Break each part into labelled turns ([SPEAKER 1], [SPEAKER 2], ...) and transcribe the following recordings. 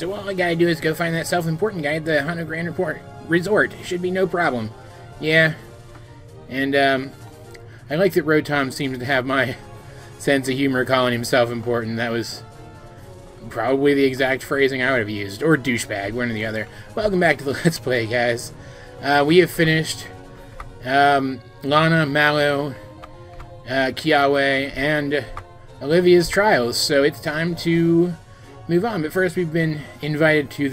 [SPEAKER 1] so all I gotta do is go find that self-important guy at the Hunter Grand Resort. Should be no problem. Yeah. And, I like that Rotom seems to have my sense of humor calling him self-important. That was probably the exact phrasing I would have used. Or douchebag, one or the other. Welcome back to the Let's Play, guys. We have finished Lana, Mallow, Kiawe, and Olivia's trials, so it's time to move on. But first, we've been invited to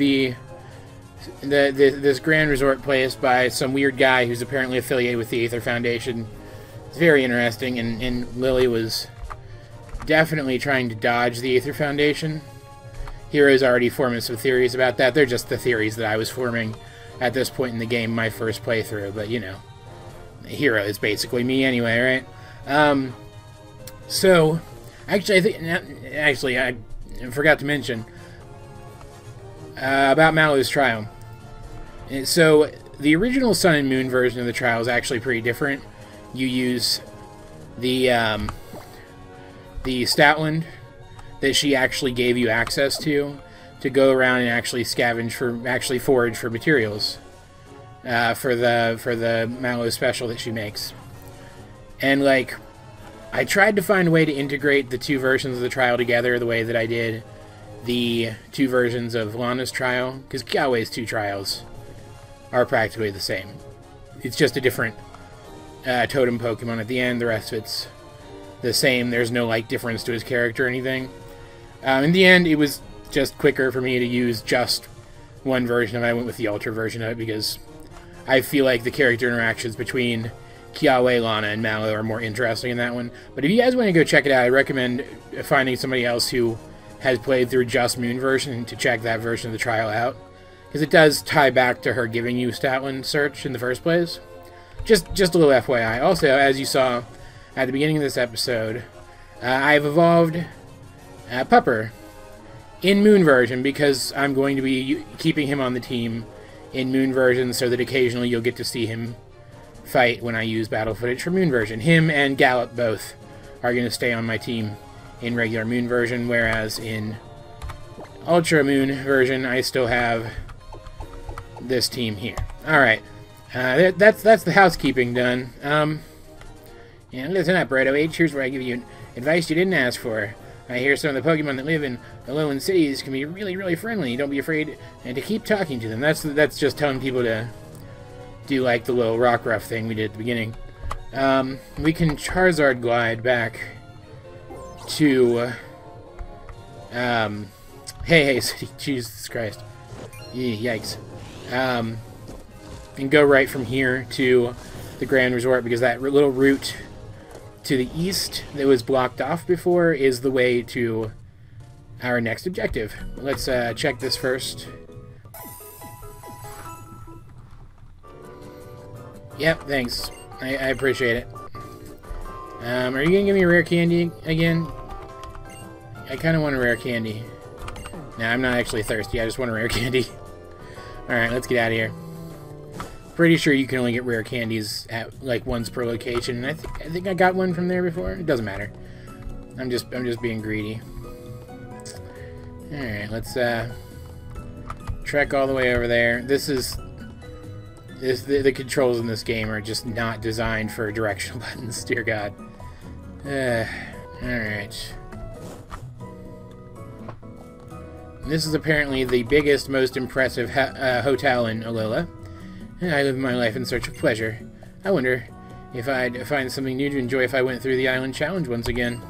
[SPEAKER 1] this Grand Resort place by some weird guy who's apparently affiliated with the Aether Foundation. It's very interesting, and Lillie was definitely trying to dodge the Aether Foundation. Hiro's already forming some theories about that. They're just the theories that I was forming at this point in the game, my first playthrough, but you know, Hiro is basically me anyway, right? So, actually, I forgot to mention about Mallow's trial. And so, the original Sun and Moon version of the trial is actually pretty different. You use the Stoutland that she actually gave you access to go around and actually forage for materials for the Mallow special that she makes. And like, I tried to find a way to integrate the two versions of the trial together the way that I did the two versions of Lana's trial, because Kiawe's two trials are practically the same. It's just a different totem Pokemon at the end. The rest of it's the same. There's no like difference to his character or anything. In the end, it was just quicker for me to use just one version of it. I went with the Ultra version of it because I feel like the character interactions between Kiawe, Lana, and Mallow are more interesting in that one. But if you guys want to go check it out, I recommend finding somebody else who has played through just Moon version to check that version of the trial out, because it does tie back to her giving you Stoutland search in the first place. Just a little FYI. Also, as you saw at the beginning of this episode, I've evolved Pupper in Moon version because I'm going to be keeping him on the team in Moon version so that occasionally you'll get to see him fight when I use battle footage for Moon version. Him and Gallop both are going to stay on my team in regular Moon version, whereas in Ultra Moon version I still have this team here. Alright, that's the housekeeping done. Yeah, listen up, Alberto H. Here's where I give you advice you didn't ask for. I hear some of the Pokemon that live in the lowland cities can be really, really friendly. Don't be afraid and to keep talking to them. That's just telling people to do like the little Rockruff thing we did at the beginning. We can Charizard glide back to Hey City. Jesus Christ. Yikes. And go right from here to the Grand Resort, because that little route to the east that was blocked off before is the way to our next objective. Let's check this first. Yep, thanks. I appreciate it. Are you gonna give me a rare candy again? I kind of want a rare candy. Nah, I'm not actually thirsty. I just want a rare candy. Alright, let's get out of here. Pretty sure you can only get rare candies at like once per location. I think I got one from there before. It doesn't matter. I'm just being greedy. Alright, let's trek all the way over there. The controls in this game are just not designed for directional buttons, dear God. Alright. This is apparently the biggest, most impressive hotel in Alola. I live my life in search of pleasure. I wonder if I'd find something new to enjoy if I went through the island challenge once again.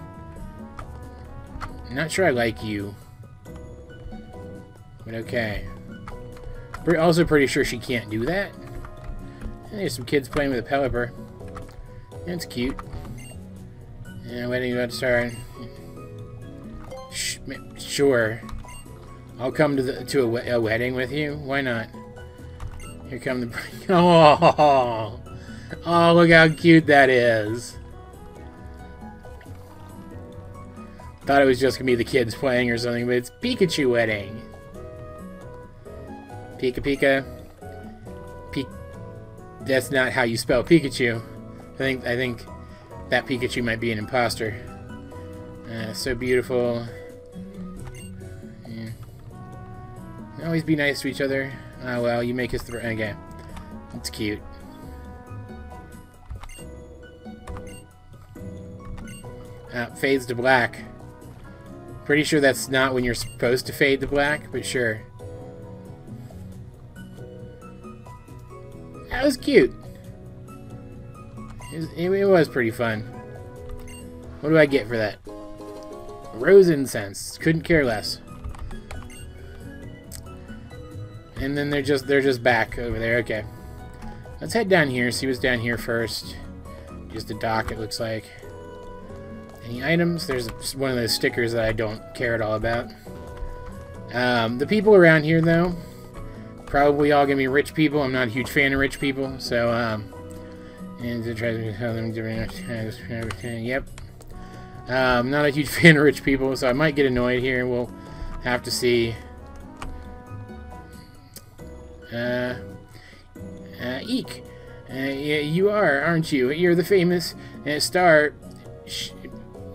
[SPEAKER 1] I'm not sure I like you. But okay. Also pretty sure she can't do that. There's some kids playing with a Pelipper. That's cute. Yeah, wedding about to start. Sure. I'll come to a wedding with you. Why not? Here come the... Oh! Oh, look how cute that is. Thought it was just gonna be the kids playing or something, but it's Pikachu wedding. Pika Pika. That's not how you spell Pikachu. I think that Pikachu might be an imposter. So beautiful. Yeah. Always be nice to each other. Oh, well, you make us the... Okay. It's cute. Fades to black. Pretty sure that's not when you're supposed to fade to black, but sure. That was cute. It was pretty fun. What do I get for that? Rose incense. Couldn't care less. And then they're just back over there. Okay. Let's head down here. See what's down here first. Just a dock, it looks like. Any items? There's one of those stickers that I don't care at all about. The people around here, though, probably all gonna be rich people. I'm not a huge fan of rich people, so and to try to tell them different. Yep. I'm not a huge fan of rich people, so I might get annoyed here. We'll have to see. Eek. Yeah, you are, aren't you? You're the famous star...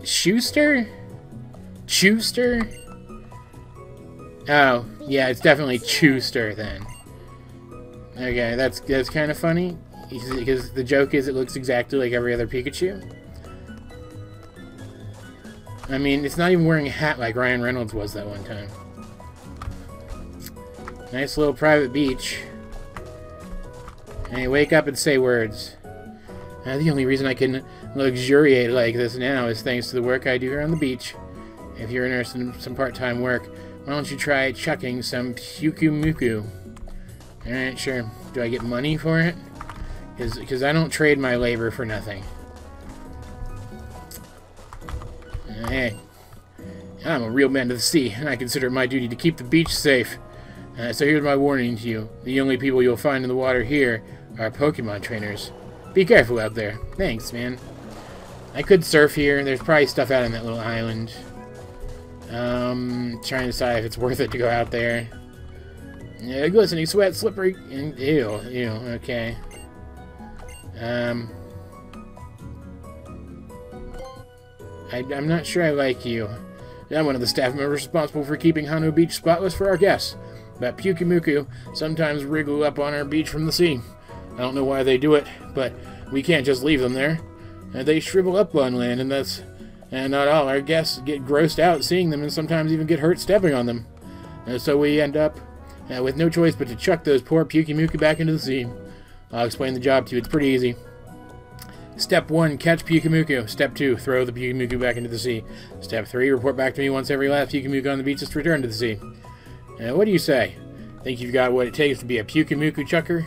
[SPEAKER 1] Schuster? Oh, yeah, it's definitely Schuster then. Okay, that's kind of funny. Because the joke is it looks exactly like every other Pikachu. I mean, it's not even wearing a hat like Ryan Reynolds was that one time. Nice little private beach. Hey, wake up and say words. The only reason I can luxuriate like this now is thanks to the work I do here on the beach. If you're interested in some part-time work, why don't you try chucking some Pyukumuku? Alright, sure. Do I get money for it? Because I don't trade my labor for nothing. Hey, I'm a real man of the sea, and I consider it my duty to keep the beach safe. So here's my warning to you. The only people you'll find in the water here are Pokemon trainers. Be careful out there. Thanks, man. I could surf here. There's probably stuff out on that little island. Trying to decide if it's worth it to go out there. Yeah, glistening sweat, slippery, and ew, okay. I'm not sure I like you. I'm one of the staff members responsible for keeping Hano Beach spotless for our guests. But Pyukumuku sometimes wriggle up on our beach from the sea. I don't know why they do it, but we can't just leave them there. They shrivel up on land, and not all our guests get grossed out seeing them and sometimes even get hurt stepping on them. So we end up with no choice but to chuck those poor Pyukumuku back into the sea. I'll explain the job to you. It's pretty easy. Step 1, catch Pyukumuku. Step 2, throw the Pyukumuku back into the sea. Step 3, report back to me once every last Pyukumuku on the beach is returned to the sea. What do you say? Think you've got what it takes to be a Pyukumuku chucker?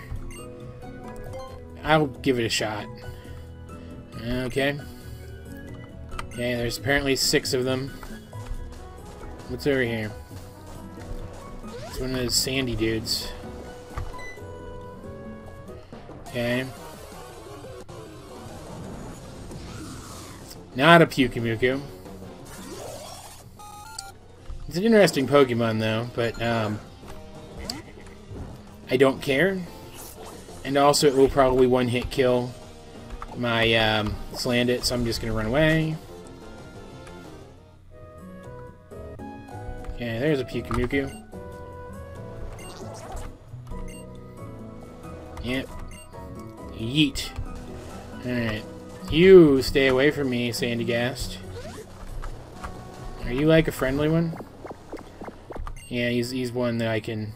[SPEAKER 1] I'll give it a shot. Okay. Okay, there's apparently 6 of them. What's over here? It's one of those sandy dudes. Okay. Not a Pyukumuku. It's an interesting Pokemon, though, but I don't care. And also, it will probably one-hit kill my Slandit, so I'm just going to run away. Okay, there's a Pyukumuku. Yep. Yeet. Alright. You stay away from me, Sandygast. Are you like a friendly one? Yeah, he's one that I can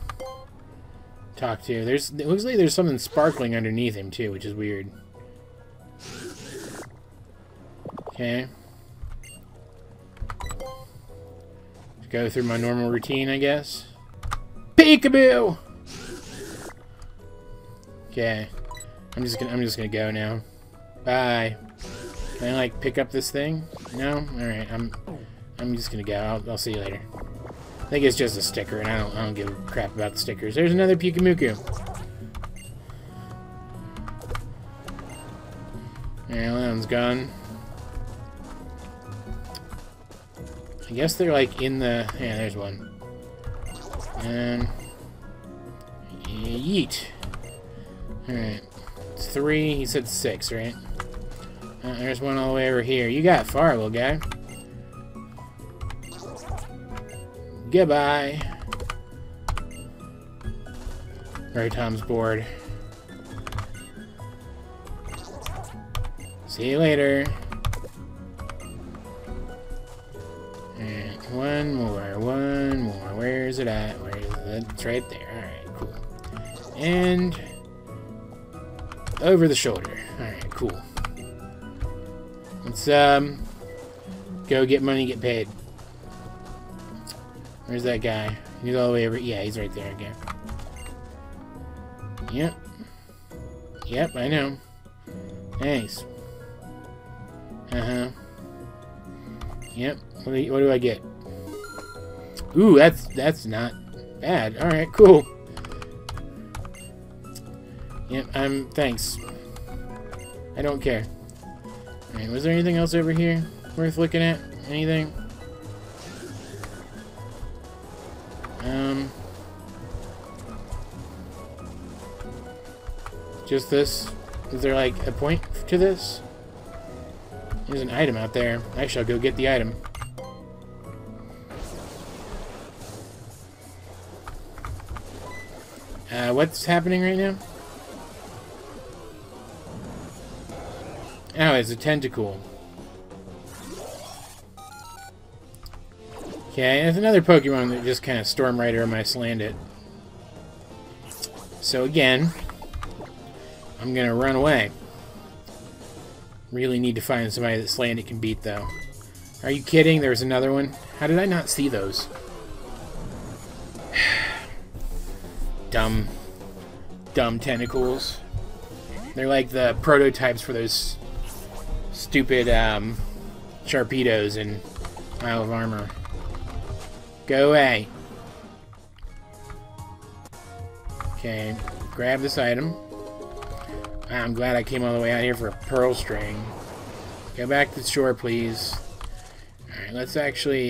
[SPEAKER 1] talk to. It looks like there's something sparkling underneath him too, which is weird. Okay. Go through my normal routine, I guess. Peekaboo! Okay. I'm just gonna go now. Bye. Can I like pick up this thing? No? Alright, I'm just gonna go. I'll see you later. I think it's just a sticker, and I don't give a crap about the stickers. There's another Pyukumuku. Yeah, that one's gone. I guess they're like in the... Yeah, there's one. And... Yeet. Alright. It's 3. He said 6, right? There's one all the way over here. You got far, little guy. Mary Tom's bored. See you later. And one more. Where is it at? Where is it? It's right there. Alright, cool. And over the shoulder. Alright, cool. Let's go get money, get paid. Where's that guy? He's all the way over. Yeah, he's right there again. Yep. Yep, I know. Thanks. Yep. What do I get? Ooh, that's not bad. Alright, cool. Yep, thanks. I don't care. Alright, was there anything else over here worth looking at? Anything? Just this? Is there like a point to this? There's an item out there. I shall go get the item. What's happening right now? Oh, it's a tentacle. Okay, there's another Pokemon that just kind of stormed right over my Slandit. So again, I'm gonna run away. Really need to find somebody that Slandit can beat, though. Are you kidding? There's another one? How did I not see those? Dumb tentacles. They're like the prototypes for those stupid Sharpedos in Isle of Armor. Go away. Okay, grab this item. I'm glad I came all the way out here for a pearl string. Go back to the shore, please. Alright, let's actually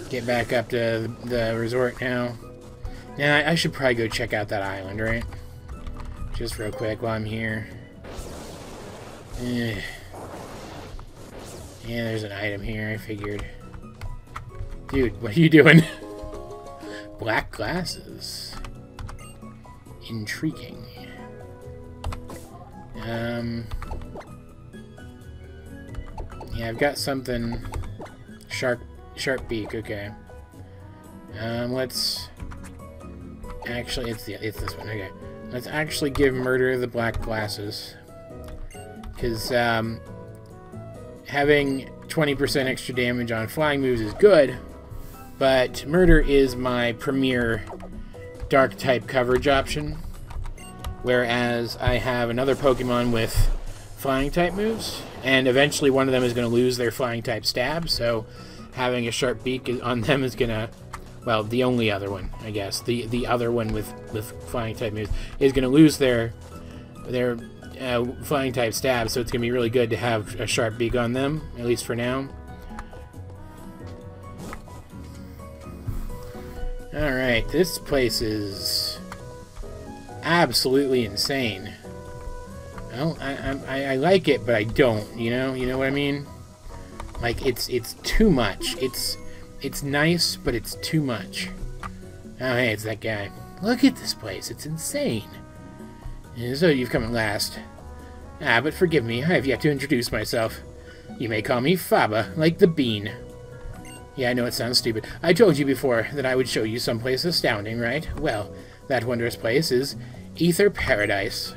[SPEAKER 1] get back up to the resort now. Now, I should probably go check out that island, right? Just real quick while I'm here. Yeah, there's an item here, I figured. Dude, what are you doing? Black glasses. Intriguing. Yeah, I've got something. Sharp beak, okay. Let's actually, it's this one, okay. Let's actually give Murder the black glasses. Because, having 20% extra damage on flying moves is good, but Murder is my premier dark type coverage option, whereas I have another Pokemon with flying type moves, and eventually one of them is going to lose their flying type stab, so having a sharp beak on them is going to, well, the only other one, I guess, the other one with flying type moves is going to lose their flying type stab, so it's going to be really good to have a sharp beak on them, at least for now. Alright, this place is absolutely insane. Well, I like it, but I don't, you know what I mean? Like, it's too much. It's nice, but it's too much. Oh, hey, it's that guy. Look at this place, it's insane. So you've come at last. Ah, but forgive me, I have yet to introduce myself. You may call me Faba, like the bean. Yeah, I know it sounds stupid. I told you before that I would show you someplace astounding, right? Well, that wondrous place is Aether Paradise.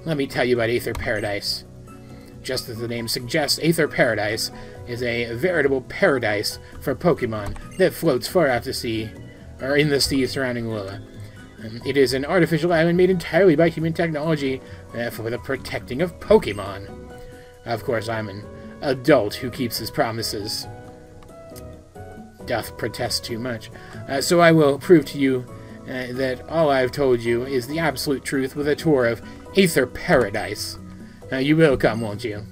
[SPEAKER 1] Let me tell you about Aether Paradise. Just as the name suggests, Aether Paradise is a veritable paradise for Pokemon that floats far out to sea, or in the sea surrounding Alola. It is an artificial island made entirely by human technology for the protecting of Pokemon. Of course, I'm an adult who keeps his promises. Doth protest too much. So I will prove to you that all I've told you is the absolute truth with a tour of Aether Paradise. You will come, won't you?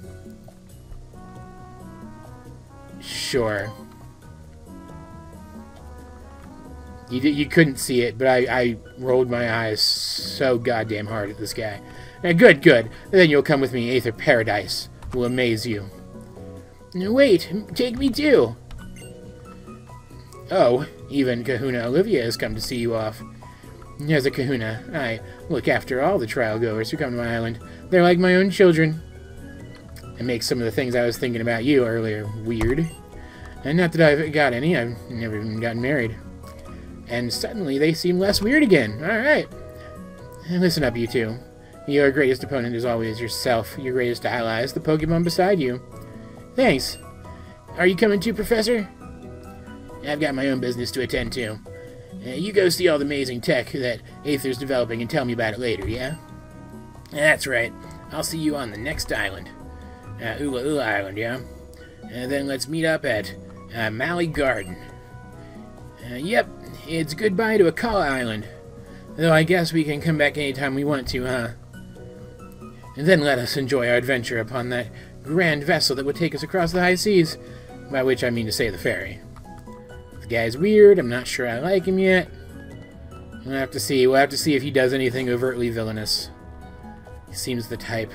[SPEAKER 1] Sure. You couldn't see it, but I rolled my eyes so goddamn hard at this guy. Good. Then you'll come with me. Aether Paradise will amaze you. Wait, take me too. Oh, even Kahuna Olivia has come to see you off. As a kahuna, I look after all the trial goers who come to my island. They're like my own children. It makes some of the things I was thinking about you earlier weird. And not that I've got any, I've never even gotten married. And suddenly they seem less weird again. Alright. Listen up, you two. Your greatest opponent is always yourself. Your greatest ally is the Pokemon beside you. Thanks. Are you coming too, Professor? I've got my own business to attend to. You go see all the amazing tech that Aether's developing and tell me about it later, yeah? That's right. I'll see you on the next island. Ula Ula Island, yeah? Then let's meet up at Mali Garden. Yep, it's goodbye to Akala Island. Though I guess we can come back anytime we want to, huh? And then let us enjoy our adventure upon that grand vessel that would take us across the high seas. By which I mean to say the ferry. The guy's weird. I'm not sure I like him yet. We'll have to see. We'll have to see if he does anything overtly villainous. He seems the type.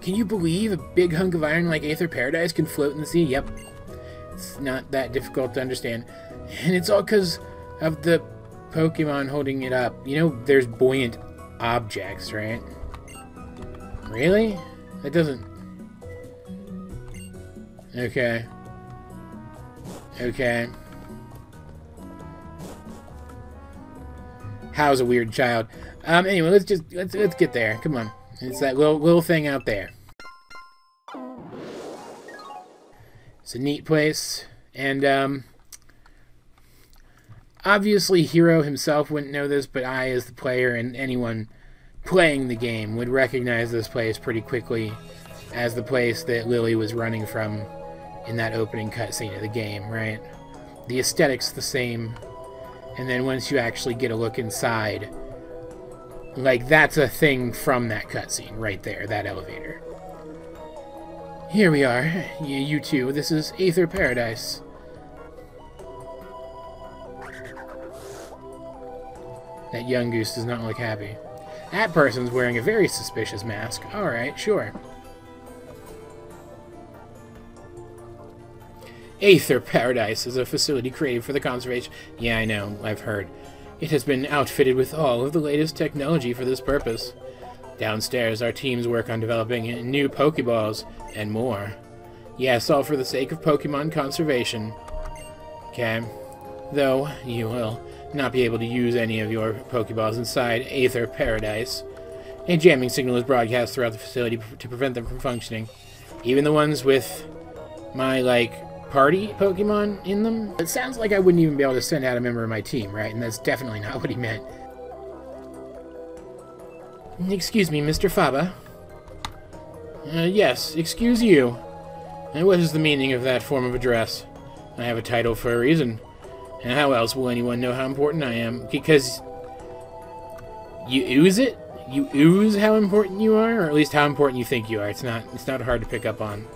[SPEAKER 1] Can you believe a big hunk of iron like Aether Paradise can float in the sea? Yep. It's not that difficult to understand. And it's all because of the Pokemon holding it up. You know, there's buoyant objects, right? Really? That doesn't... Okay. Okay. How's a weird child? Anyway, let's get there. Come on. It's that little thing out there. It's a neat place, and obviously Hiro himself wouldn't know this, but I, as the player, and anyone playing the game would recognize this place pretty quickly as the place that Lillie was running from in that opening cutscene of the game, right? The aesthetic's the same, and then once you actually get a look inside, like, that's a thing from that cutscene right there, that elevator. Here we are, you two. This is Aether Paradise. That young goose does not look happy. That person's wearing a very suspicious mask. Alright, sure. Aether Paradise is a facility created for the conservation... Yeah, I know, I've heard. It has been outfitted with all of the latest technology for this purpose. Downstairs, our teams work on developing new Pokeballs and more. Yes, all for the sake of Pokemon conservation. Okay. Though, you will not be able to use any of your Pokeballs inside Aether Paradise. A jamming signal is broadcast throughout the facility to prevent them from functioning. Even the ones with my, party Pokemon in them? It sounds like I wouldn't even be able to send out a member of my team, right? And that's definitely not what he meant. Excuse me, Mr. Faba. Yes, excuse you. And what is the meaning of that form of address? I have a title for a reason. And how else will anyone know how important I am? Because you ooze it? You ooze how important you are? Or at least how important you think you are. It's not hard to pick up on.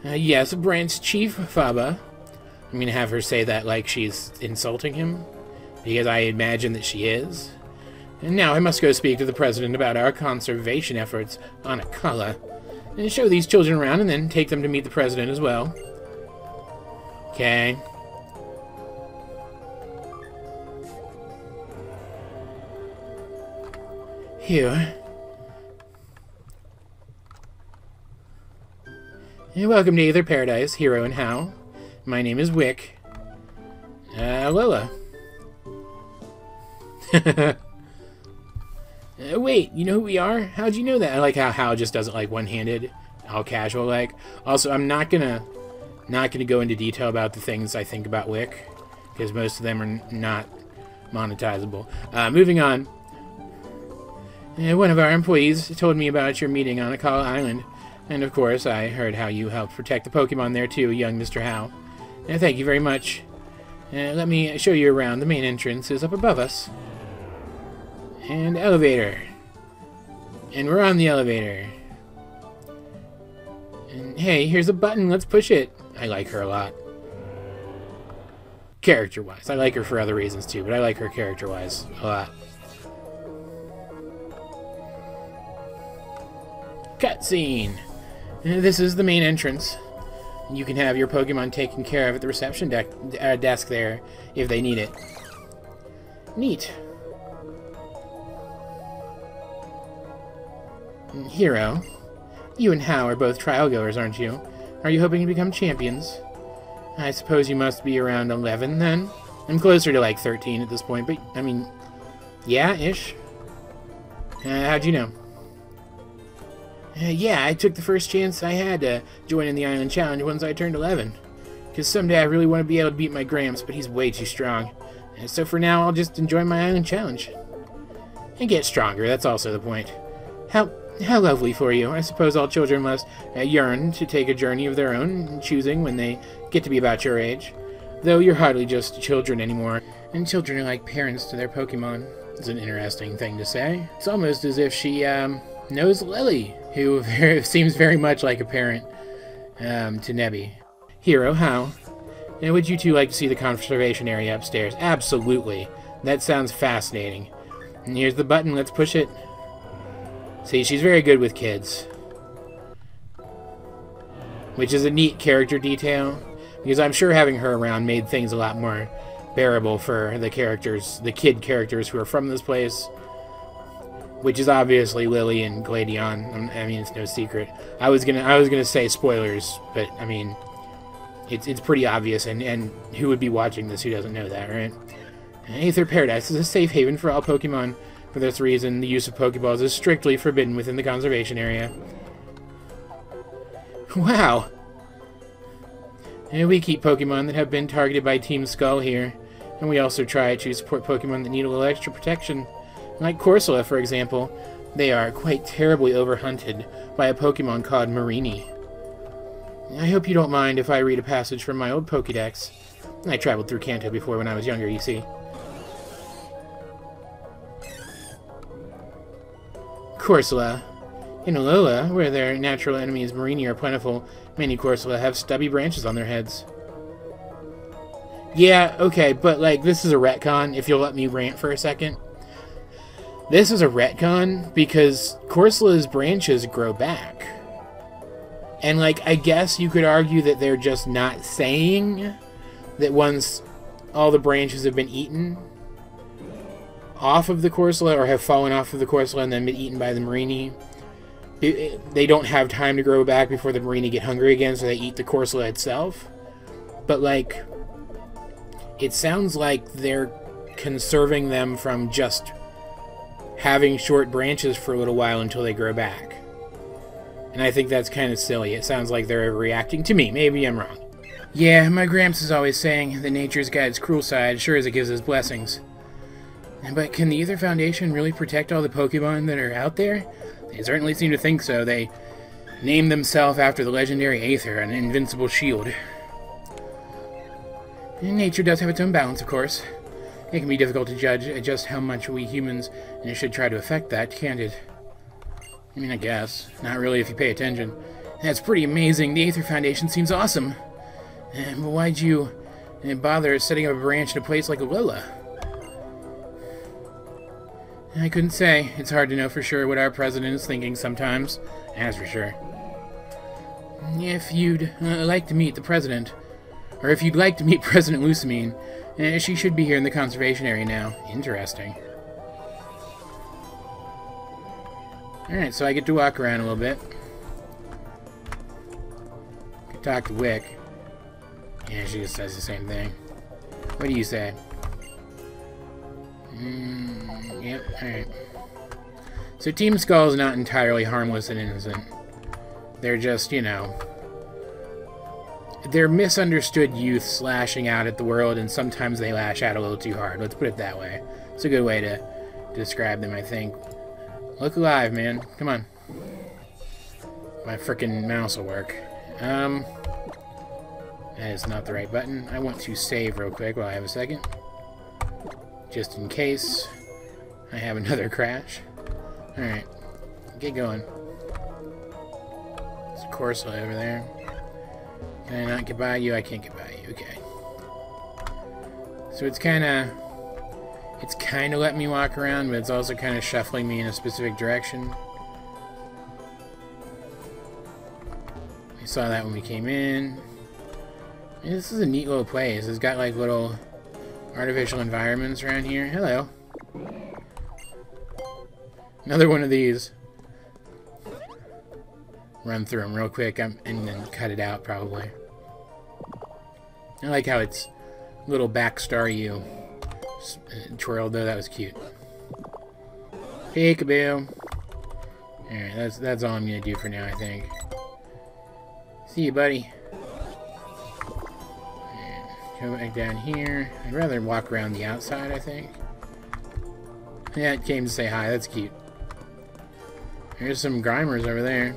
[SPEAKER 1] Yes, branch chief, Faba. I'm gonna have her say that like she's insulting him, because I imagine that she is. And now I must go speak to the president about our conservation efforts on Akala, and show these children around, and then take them to meet the president as well. Okay. Here. Welcome to Aether Paradise, Hiro and Hao. My name is Wick. Lola. Wait, you know who we are? How'd you know that? I like how Hao just does it like one-handed, all casual like. Also, I'm not gonna go into detail about the things I think about Wick, because most of them are not monetizable. Moving on. One of our employees told me about your meeting on Akala Island. And of course, I heard how you helped protect the Pokemon there too, young Mr. Hao. Thank you very much. Let me show you around. The main entrance is up above us. And elevator. And we're on the elevator. And hey, here's a button. Let's push it. I like her a lot. Character-wise. I like her for other reasons too, but I like her character-wise a lot. Cutscene. This is the main entrance. You can have your Pokemon taken care of at the reception desk there, if they need it. Neat. Hiro, you and Hao are both trial goers, aren't you? Are you hoping to become champions? I suppose you must be around 11, then? I'm closer to, like, 13 at this point, but, I mean, yeah-ish. How'd you know? Yeah, I took the first chance I had to join in the Island Challenge once I turned 11. Because someday I really want to be able to beat my Gramps, but he's way too strong. So for now, I'll just enjoy my Island Challenge. And get stronger, that's also the point. How lovely for you. I suppose all children must yearn to take a journey of their own, choosing when they get to be about your age. Though you're hardly just children anymore, and children are like parents to their Pokemon. It's an interesting thing to say. It's almost as if she knows Lillie, who seems very much like a parent to Nebby. Hiro, how? And would you two like to see the conservation area upstairs? Absolutely. That sounds fascinating. And here's the button, let's push it. See, she's very good with kids. Which is a neat character detail, because I'm sure having her around made things a lot more bearable for the characters, the kid characters who are from this place. Which is obviously Lillie and Gladion. I mean, it's no secret. I was gonna say spoilers, but I mean, it's pretty obvious, and who would be watching this who doesn't know that, right? Aether Paradise is a safe haven for all Pokemon. For this reason, the use of Pokeballs is strictly forbidden within the conservation area. Wow! And we keep Pokemon that have been targeted by Team Skull here, and we also try to support Pokemon that need a little extra protection. Like Corsola, for example, they are quite terribly overhunted by a Pokemon called Marini. I hope you don't mind if I read a passage from my old Pokédex. I traveled through Kanto before when I was younger, you see. Corsola. In Alola, where their natural enemies Marini are plentiful, many Corsola have stubby branches on their heads. Yeah, okay, but like, this is a retcon, if you'll let me rant for a second. This is a retcon because Corsola's branches grow back. And like, I guess you could argue that they're just not saying that once all the branches have been eaten off of the Corsola, or have fallen off of the Corsola and then been eaten by the Marini, they don't have time to grow back before the Marini get hungry again, so they eat the Corsola itself. But like, it sounds like they're conserving them from just having short branches for a little while until they grow back. And I think that's kind of silly. It sounds like they're overreacting to me. Maybe I'm wrong. Yeah, my Gramps is always saying that nature's got its cruel side, sure as it gives us blessings. But can the Aether Foundation really protect all the Pokemon that are out there? They certainly seem to think so. They named themselves after the legendary Aether, an invincible shield. And nature does have its own balance, of course. It can be difficult to judge just how much we humans should try to affect that, can't it? I mean, I guess. Not really if you pay attention. That's pretty amazing. The Aether Foundation seems awesome. But why'd you bother setting up a branch in a place like Alola? I couldn't say. It's hard to know for sure what our president is thinking sometimes. That's for sure. If you'd like to meet the president, or if you'd like to meet President Lusamine, she should be here in the conservation area now. Interesting. Alright, so I get to walk around a little bit. Could talk to Wick. Yeah, she just says the same thing. What do you say? Yep, alright. So Team Skull is not entirely harmless and innocent. They're just, you know, they're misunderstood youth slashing out at the world, and sometimes they lash out a little too hard. Let's put it that way. It's a good way to describe them, I think. Look alive, man. Come on. My frickin' mouse will work. That is not the right button. I want to save real quick while I have a second. Just in case I have another crash. Alright. Get going. There's a Corsola over there. Can I not get by you? I can't get by you. Okay. So it's kind of letting me walk around, but it's also kind of shuffling me in a specific direction. We saw that when we came in. This is a neat little place. It's got like little artificial environments around here. Hello. Another one of these. Run through them real quick and then cut it out probably. I like how it's little back star you twirled though. That was cute. Peekaboo. Alright, that's all I'm gonna do for now, I think. See you, buddy. Go back down here. I'd rather walk around the outside, I think. Yeah, it came to say hi. That's cute. There's some Grimers over there.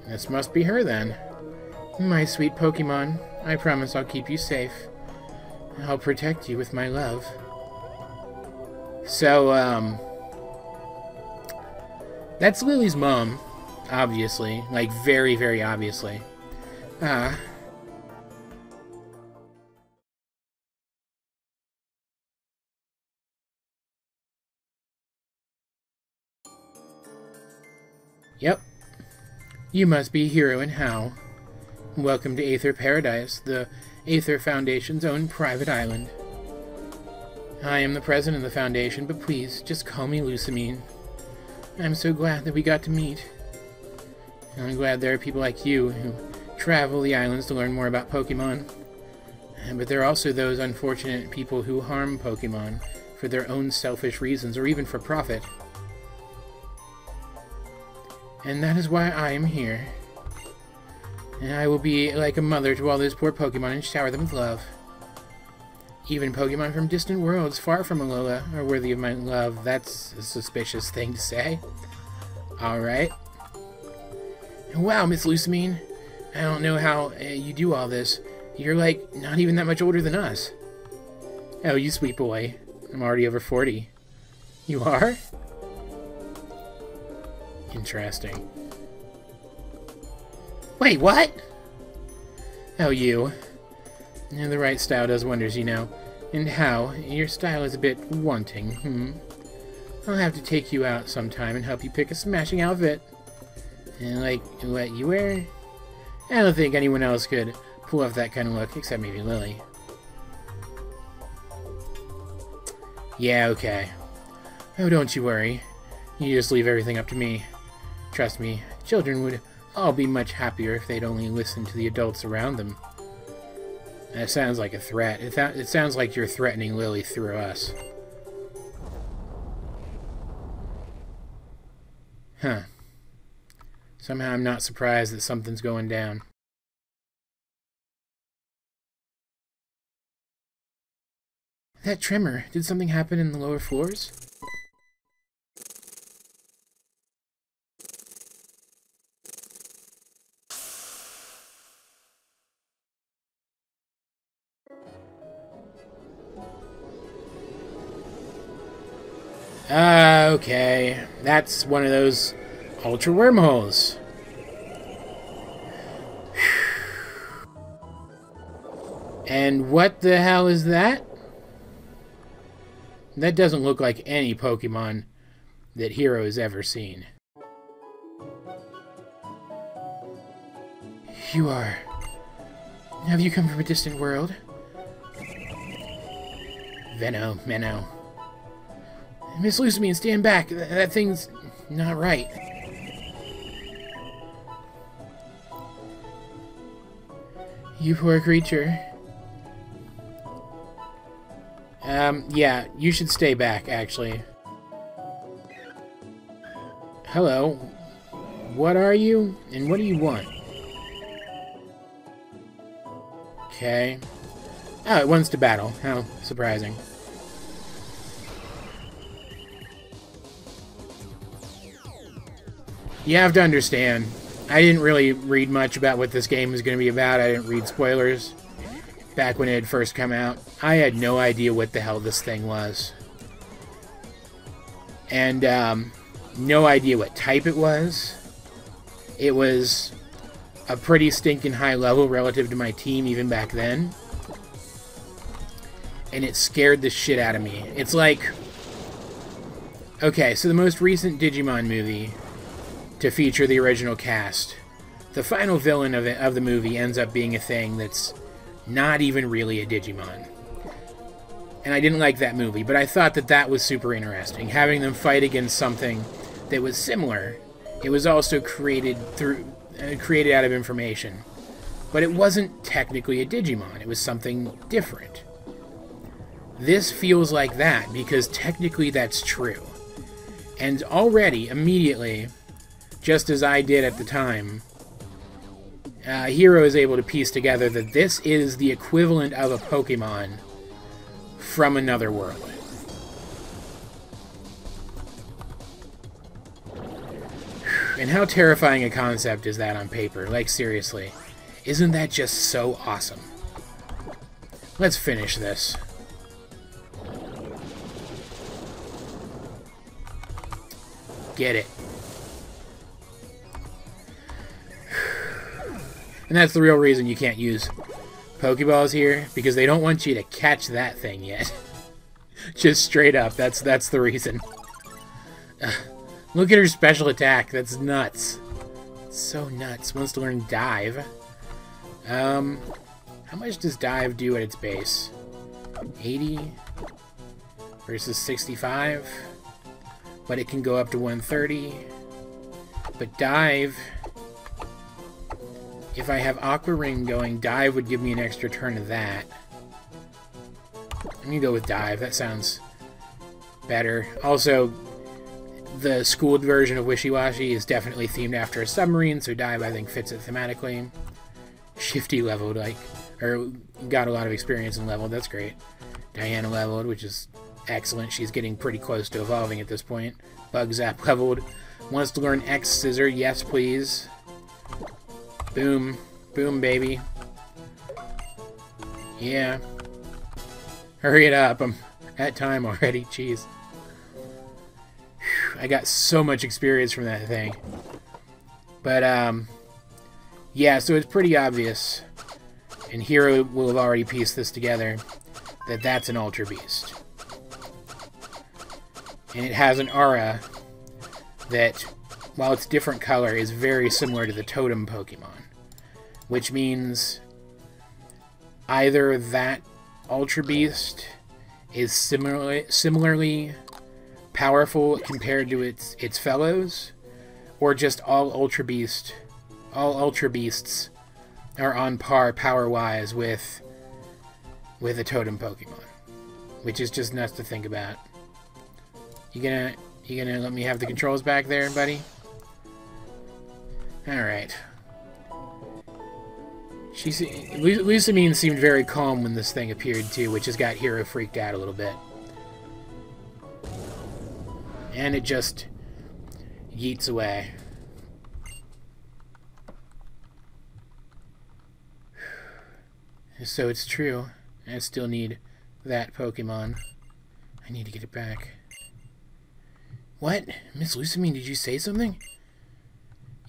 [SPEAKER 1] This must be her then. My sweet Pokemon, I promise I'll keep you safe. I'll protect you with my love. So, that's Lily's mom, obviously. Like, very, very obviously. Yep. You must be Hiro and Hao. Welcome to Aether Paradise, the Aether Foundation's own private island. I am the president of the Foundation, but please, just call me Lusamine. I'm so glad that we got to meet. And I'm glad there are people like you who travel the islands to learn more about Pokemon. But there are also those unfortunate people who harm Pokemon for their own selfish reasons, or even for profit. And that is why I am here. And I will be like a mother to all those poor Pokemon and shower them with love. Even Pokemon from distant worlds far from Alola are worthy of my love. That's a suspicious thing to say. Alright. Wow, Miss Lusamine. I don't know how you do all this. You're like, not even that much older than us. Oh, you sweet boy. I'm already over 40. You are? Interesting. Wait, what? Oh, you. Yeah, the right style does wonders, you know. And how? Your style is a bit wanting, I'll have to take you out sometime and help you pick a smashing outfit. And like what you wear? I don't think anyone else could pull off that kind of look, except maybe Lillie. Yeah, okay. Oh, don't you worry. You just leave everything up to me. Trust me, children would all be much happier if they'd only listen to the adults around them. That sounds like a threat. It sounds like you're threatening Lillie through us. Huh. Somehow I'm not surprised that something's going down. That tremor, did something happen in the lower floors? Okay. That's one of those ultra wormholes. And what the hell is that? That doesn't look like any Pokemon that Hiro has ever seen. You are... Have you come from a distant world? Menno. Miss Lusamine, stand back. That thing's not right. You poor creature. Yeah, you should stay back, actually. Hello. What are you? And what do you want? Okay. Oh, it wants to battle. How surprising. You have to understand, I didn't really read much about what this game was going to be about. I didn't read spoilers back when it had first come out. I had no idea what the hell this thing was. And, no idea what type it was. It was a pretty stinking high level relative to my team even back then. And it scared the shit out of me. It's like... Okay, so the most recent Digimon movie to feature the original cast the final villain of the movie ends up being a thing that's not even really a Digimon. And I didn't like that movie, but I thought that that was super interesting. Having them fight against something that was similar. It was also created out of information. But it wasn't technically a Digimon. It was something different. This feels like that, because technically that's true. And already, immediately, just as I did at the time, Hiro is able to piece together that this is the equivalent of a Pokemon from another world. And how terrifying a concept is that on paper? Like, seriously. Isn't that just so awesome? Let's finish this. Get it. And that's the real reason you can't use Pokeballs here, because they don't want you to catch that thing yet. Just straight up, that's the reason. Look at her special attack, that's nuts. It's so nuts. Wants to learn Dive. How much does Dive do at its base? 80 versus 65. But it can go up to 130. But Dive, if I have Aqua Ring going, Dive would give me an extra turn of that. I'm gonna go with Dive, that sounds better. Also, the schooled version of Wishy-Washy is definitely themed after a submarine, so Dive, I think, fits it thematically. Shifty leveled, or got a lot of experience and leveled, that's great. Diana leveled, which is excellent. She's getting pretty close to evolving at this point. Bug Zap leveled. Wants to learn X Scissor, yes please. Boom. Boom, baby. Yeah. Hurry it up, I'm at time already, jeez. I got so much experience from that thing. But, yeah, so it's pretty obvious, and Hiro will have already pieced this together, that that's an Ultra Beast. And it has an aura that, while it's different color, is very similar to the Totem Pokemon. Which means either that Ultra Beast is similarly powerful compared to its fellows, or just all Ultra Beasts are on par power-wise with a Totem Pokemon. Which is just nuts to think about. You gonna let me have the controls back there, buddy? Alright. Lusamine seemed very calm when this thing appeared too, which has got Hiro freaked out a little bit. And it just yeets away. So it's true. I still need that Pokemon. I need to get it back. What? Miss Lusamine, did you say something?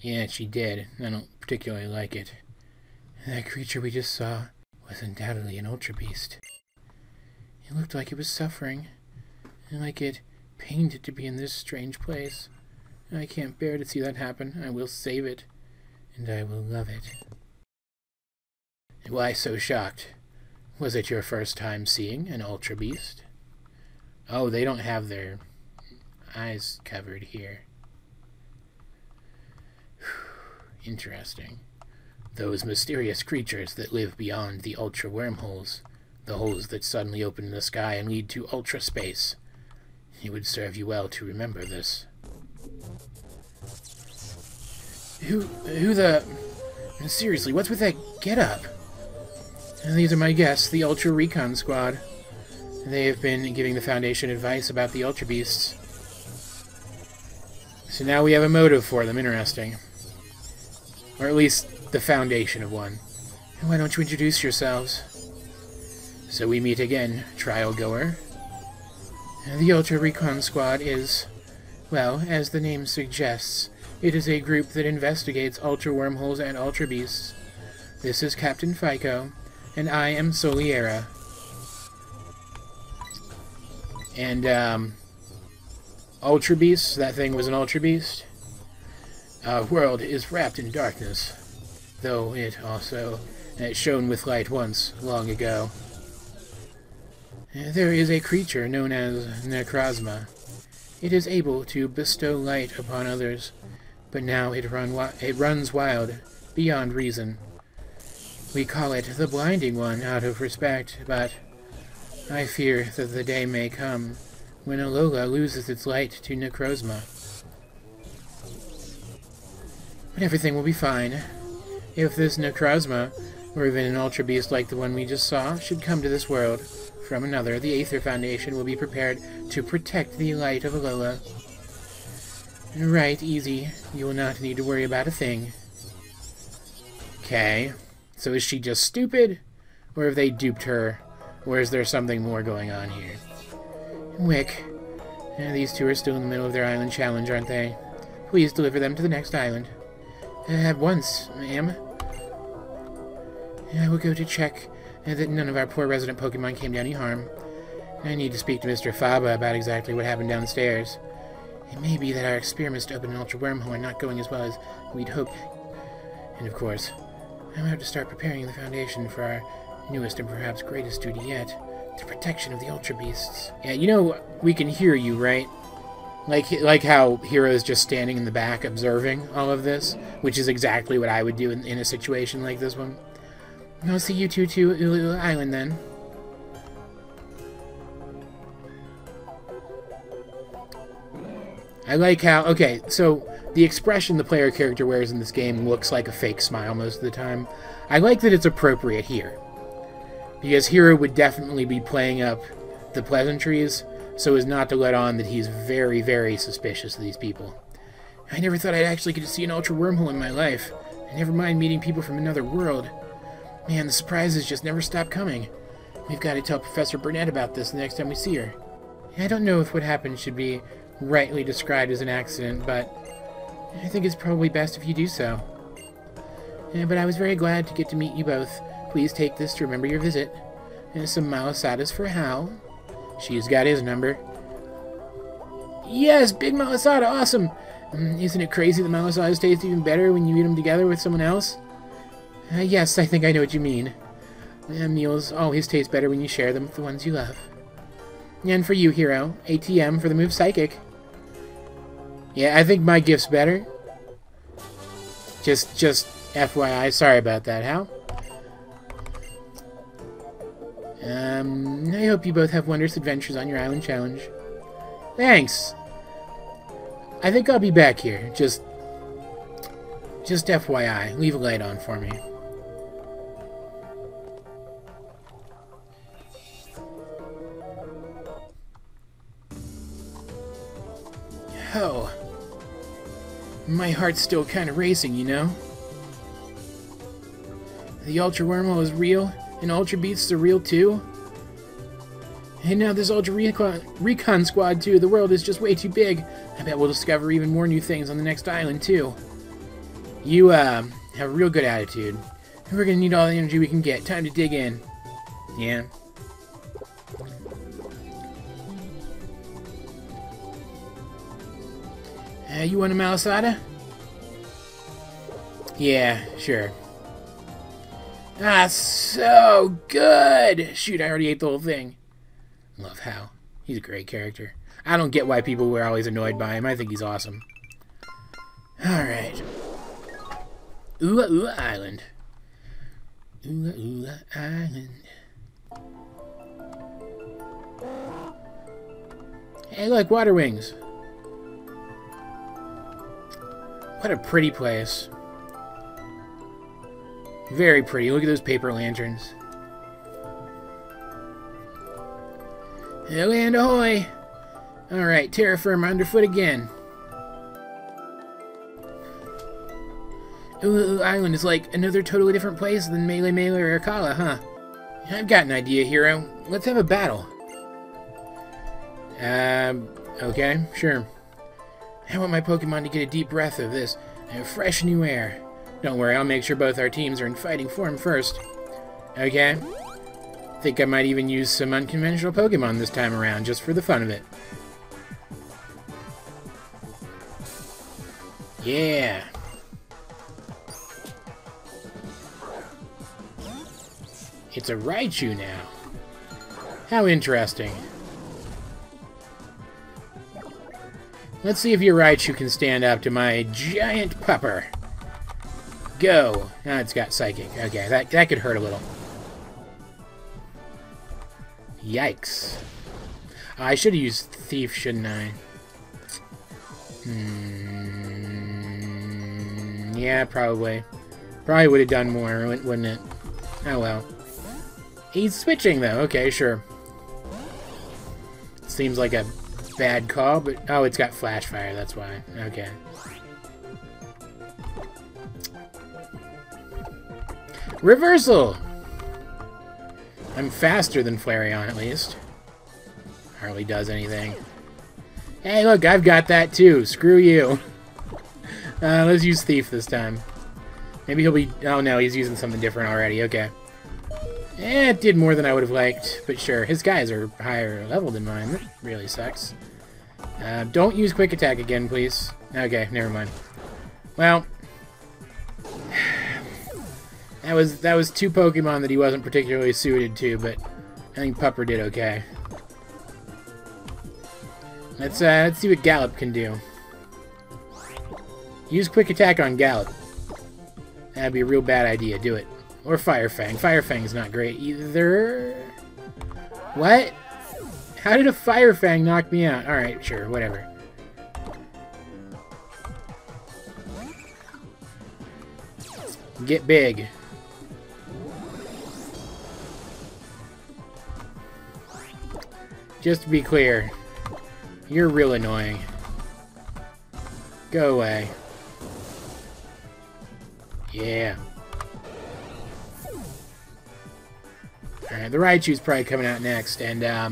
[SPEAKER 1] Yeah, she did. I don't particularly like it. That creature we just saw was undoubtedly an Ultra Beast. It looked like it was suffering, and like it pained it to be in this strange place. I can't bear to see that happen. I will save it, and I will love it. Why so shocked? Was it your first time seeing an Ultra Beast? Oh, they don't have their eyes covered here. Interesting. Those mysterious creatures that live beyond the ultra wormholes, the holes that suddenly open in the sky and lead to ultra space. It would serve you well to remember this. Who the... Seriously, what's with that get-up? These are my guests, the Ultra Recon Squad. They have been giving the Foundation advice about the Ultra Beasts. So now we have a motive for them, interesting. Or at least the foundation of one. Why don't you introduce yourselves? So we meet again, trial goer. The Ultra Recon Squad is, well, as the name suggests, it is a group that investigates ultra wormholes and ultra beasts. This is Captain Fico, and I am Soliera. And, Ultra Beasts, that thing was an Ultra Beast. Our world is wrapped in darkness. though it also shone with light once, long ago. There is a creature known as Necrozma. It is able to bestow light upon others, but now it runs wild, beyond reason. We call it the Blinding One out of respect, but I fear that the day may come when Alola loses its light to Necrozma. But everything will be fine. If this Necrozma, or even an Ultra Beast like the one we just saw, should come to this world from another, the Aether Foundation will be prepared to protect the light of Alola. Right, easy. You will not need to worry about a thing. Okay. So is she just stupid? Or have they duped her? Or is there something more going on here? Wick. These two are still in the middle of their island challenge, aren't they? Please deliver them to the next island. At once, ma'am. I will go to check that none of our poor resident Pokemon came to any harm. I need to speak to Mr. Faba about exactly what happened downstairs. It may be that our experiments to open an Ultra Wormhole are not going as well as we'd hoped. And of course, I'm about to start preparing the foundation for our newest and perhaps greatest duty yet, the protection of the Ultra Beasts. Yeah, you know, we can hear you, right? Like how Hiro is just standing in the back observing all of this, which is exactly what I would do in a situation like this one. I'll see you two to Ulu Island then. I like how... Okay, so the expression the player character wears in this game looks like a fake smile most of the time. I like that it's appropriate here, because Hiro would definitely be playing up the pleasantries so as not to let on that he's very, very suspicious of these people. I never thought I'd actually get to see an Ultra Wormhole in my life. I never mind meeting people from another world. Man, the surprises just never stop coming. We've got to tell Professor Burnette about this the next time we see her. I don't know if what happened should be rightly described as an accident, but I think it's probably best if you do so. But I was very glad to get to meet you both. Please take this to remember your visit. And some malasadas for Hal. She's got his number. Yes, big malasada, awesome! Isn't it crazy that malasadas taste even better when you eat them together with someone else? Yes, I think I know what you mean. Meals always taste better when you share them with the ones you love. And for you, Hiro, ATM for the move Psychic. Yeah, I think my gift's better. Just FYI, sorry about that, Hal. I hope you both have wondrous adventures on your island challenge. Thanks! I think I'll be back here, just FYI, leave a light on for me. Oh. My heart's still kind of racing, you know? The Ultra Wormhole is real, and Ultra Beasts are real too? And now this Ultra Recon Squad too. The world is just way too big. I bet we'll discover even more new things on the next island too. You, have a real good attitude. We're gonna need all the energy we can get. Time to dig in. Yeah. You want a malasada? Yeah, sure. Ah, so good! Shoot, I already ate the whole thing. Love Hal. He's a great character. I don't get why people were always annoyed by him. I think he's awesome. Alright. Oola Oola Island. Oola Oola Island. Hey, look, water wings. What a pretty place. Very pretty. Look at those paper lanterns. Land ahoy! Alright, terra firma underfoot again. Ooh, Island is like another totally different place than Melee or Akala, huh? I've got an idea, Hiro. Let's have a battle. Okay, sure. I want my Pokemon to get a deep breath of this fresh new air. Don't worry, I'll make sure both our teams are in fighting form first. Okay? Think I might even use some unconventional Pokemon this time around, just for the fun of it. Yeah. It's a Raichu now. How interesting. Let's see if your Raichu can stand up to my giant pupper. Go. Now it's got Psychic. Okay, that could hurt a little. Yikes. I should have used Thief, shouldn't I? Yeah, probably. Probably would have done more, wouldn't it? Oh well. He's switching, though. Okay, sure. Seems like a bad call, but... Oh, it's got Flash Fire, that's why. Okay. Reversal! I'm faster than Flareon, at least. Hardly does anything. Hey, look, I've got that, too. Screw you. Let's use Thief this time. Maybe he'll be... Oh, no, he's using something different already. Okay. It did more than I would have liked, but sure. His guys are higher level than mine. That really sucks. Don't use Quick Attack again, please. Okay, never mind. Well, that was two Pokemon that he wasn't particularly suited to, but I think Pupper did okay. Let's see what Gallop can do. Use Quick Attack on Gallop. That'd be a real bad idea. Do it. Or Fire Fang. Fire Fang's not great either. What? How did a Fire Fang knock me out? Alright, sure, whatever. Get big. Just to be clear, you're real annoying. Go away. Yeah. Alright, the Raichu's probably coming out next, and I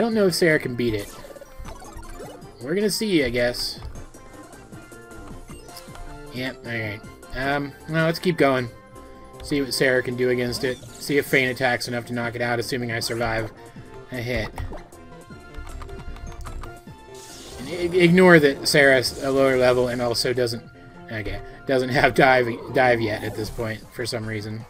[SPEAKER 1] don't know if Sarah can beat it. We're gonna see, I guess. Yep, alright. Well, let's keep going. See what Sarah can do against it. See if Feint Attack's enough to knock it out, assuming I survive a hit. And ignore that Sarah's a lower level and also doesn't have dive yet at this point for some reason.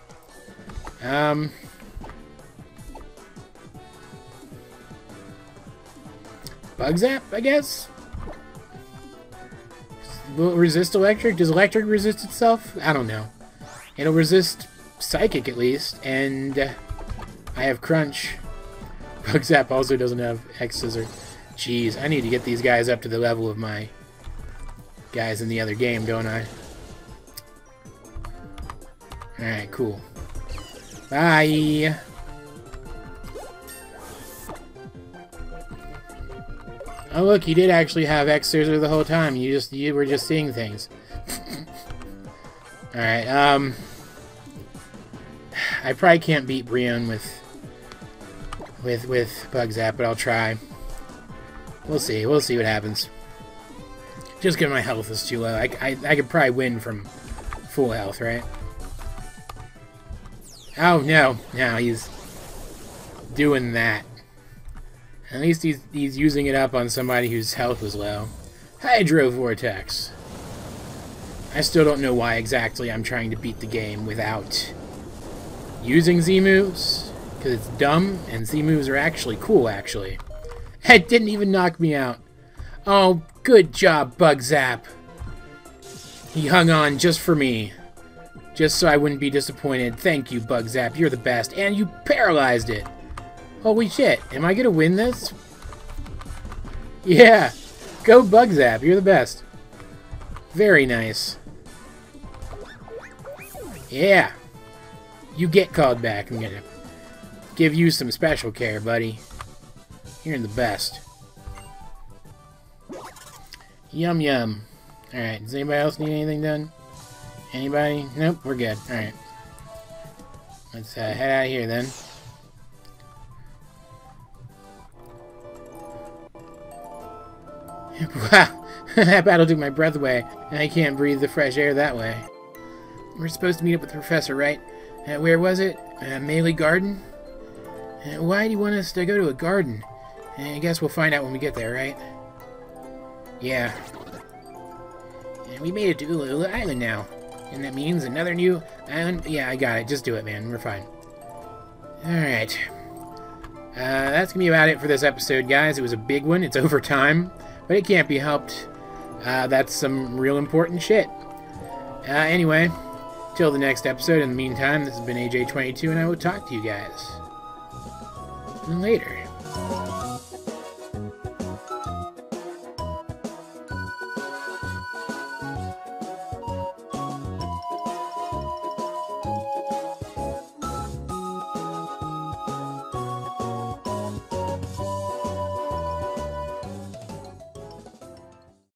[SPEAKER 1] Bug Zap, I guess? Will it resist electric? Does electric resist itself? I don't know. It'll resist psychic at least, and I have Crunch. Bug Zap also doesn't have X Scissor. Jeez, I need to get these guys up to the level of my guys in the other game, don't I? Alright, cool. Bye! Oh look, you did actually have X Scissor the whole time. You were just seeing things. Alright, I probably can't beat Brion with Bug Zap, but I'll try. We'll see what happens. Just because my health is too low. I could probably win from full health, right? Oh, no. No, he's doing that. At least he's using it up on somebody whose health was low. Hydro Vortex. I still don't know why exactly I'm trying to beat the game without using Z-moves. Because it's dumb, and Z-moves are actually cool, actually. It didn't even knock me out. Oh, good job, Bug Zap. He hung on just for me. Just so I wouldn't be disappointed. Thank you, Bug Zap. You're the best. And you paralyzed it. Holy shit. Am I gonna win this? Yeah. Go, Bug Zap. You're the best. Very nice. Yeah. You get called back. I'm gonna give you some special care, buddy. You're the best. Yum yum. Alright, does anybody else need anything done? Anybody? Nope, we're good. Alright. Let's head out of here then. Wow, that battle took my breath away, and I can't breathe the fresh air that way. We're supposed to meet up with the professor, right? Where was it? Melee Garden? Why do you want us to go to a garden? I guess we'll find out when we get there, right? Yeah. And we made it to Ulu Island now. And that means another new island. Yeah, I got it. Just do it, man. We're fine. Alright. That's going to be about it for this episode, guys. It was a big one. It's over time, but it can't be helped. That's some real important shit. Anyway, till the next episode, in the meantime, this has been AJ22, and I will talk to you guys later.